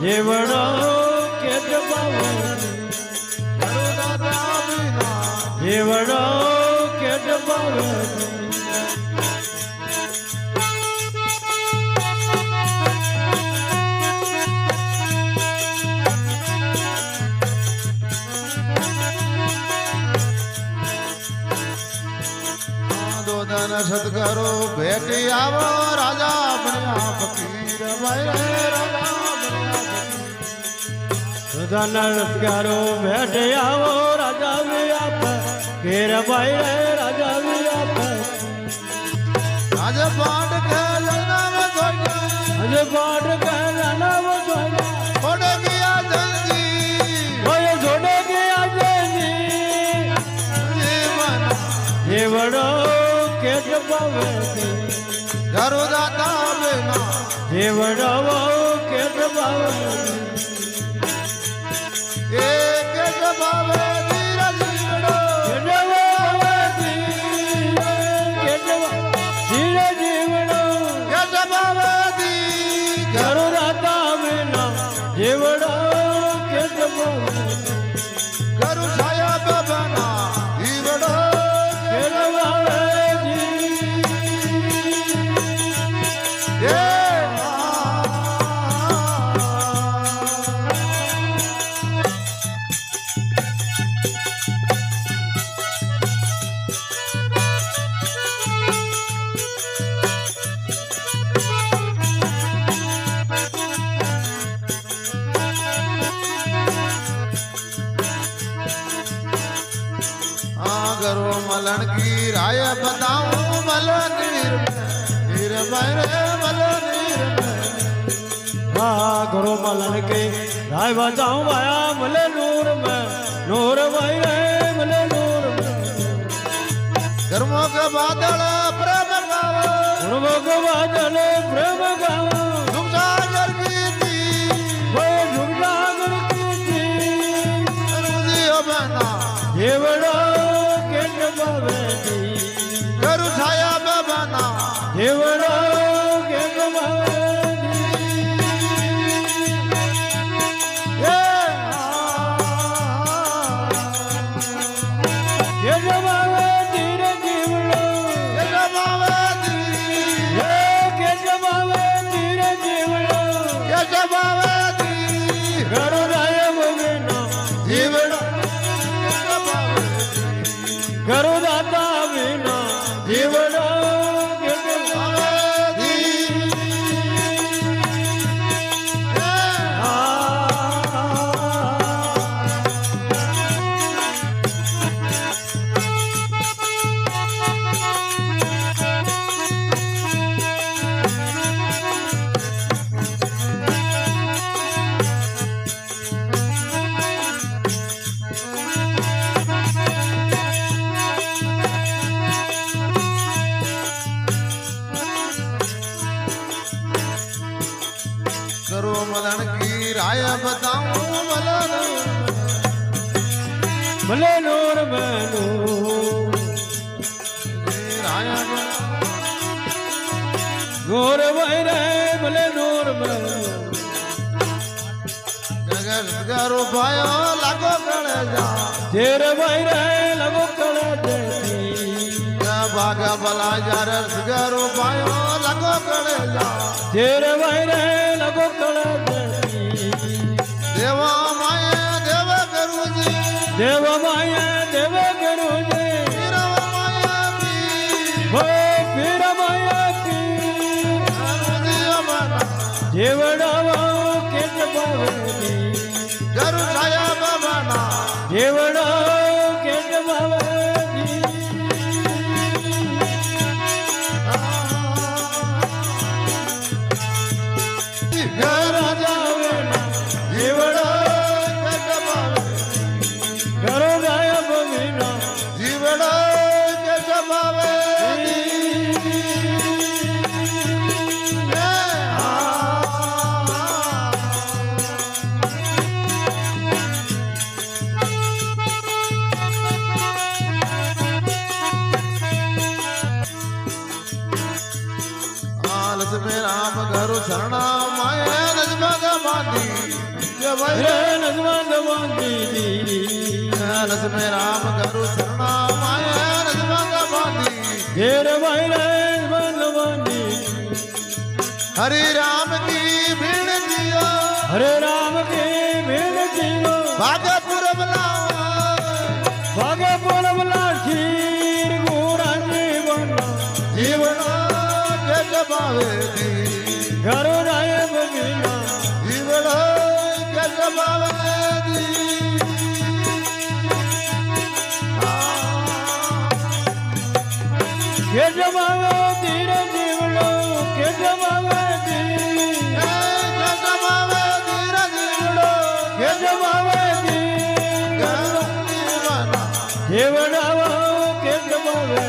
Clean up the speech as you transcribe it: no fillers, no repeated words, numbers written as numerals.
જીવડો કે જબાવે જીવડો કે જબાવે સદગરો ભેટી આવો રાજા બન્યા ફકીર ભાઈ રાજા સદગરો ભેટે આવો રાજા વ્યાપ કેર ભાઈ રાજા વ્યાપ આજે પાટ કે જનામ જોઈ આજે પાટ કે જનામ જોઈ છોડે ગયા જલ્દી ઓય છોડે ગયા જલ્દી જીવન જીવડો કે જબાવે ઘરો દાતા બેના જીવડો કે જબાવે એ કે જબાવે ધીરે જીવડો કે ધીરે જીવડો કે જબાવે ધી ઘરો દાતા બેના જીવડો કે જબાવે ઘરો છાયા બાબાના જીવડો કે જબાવે करो मलन की राय बताऊं मल नीर नीर मेरे मल नीर करो मलन के राय बताऊं माया मले नूर में नूर भाई रे मले नूर में कर्मों के बादल प्रेम गाओ कर्मों के बादल प्रेम गाओ तुम सागर की थी वो झुक सागर की थी रुदियो बना जीवड़ो करू छाया बाबाना जीवड़ो के जबावे के जबावे धीरे जीवड़ो के जबावे के जबावे धीरे जीवड़ो के जबावे दी घरो राय बगनो जीवड़ो घरो दाता बिना जीवड़ो के जबावे करो मलन की राय बताऊं मलन भले नूर बनो राय नूर भाई रे भले नूर बनो जगत करो भायो लागो करे जा तेर भाई रे लगो करे देती भाग भला यार करो भायो लागो करे जा तेर भाई रे लगो करे देती देवा माये देव गुरुजी देव माया देव गुरुजी पीरवा माया पी हो पीर माया की गुरुजी बना जीवड़ो के जबावे घर छाया बाबाना जीवड़ो के जबावे जीवड़ो घरो राय નજમગ બાંધી જય રે નજમંદ બાંધી નજમે રામ કરું શરણા માયા નજમગ બાંધી ઘેર ભાઈ રે નજમંદ બાંધી હરે રામ કી ભીડ જીઓ હરે રામ કે ભેદ જીવો ભાગપુર બલાવા ભાગે પોળવલા ખીર ગોરાજી બનો જીવનો કે જમાવે દી ઘરો રાય બગીના જીવનો કે જમાવે દી કે જમાવે ધીર જીવડો કે જમાવે ધી કે જમાવે ધીર જીવડો કે જમાવે ધી જીવના જીવડાવો કે જમાવે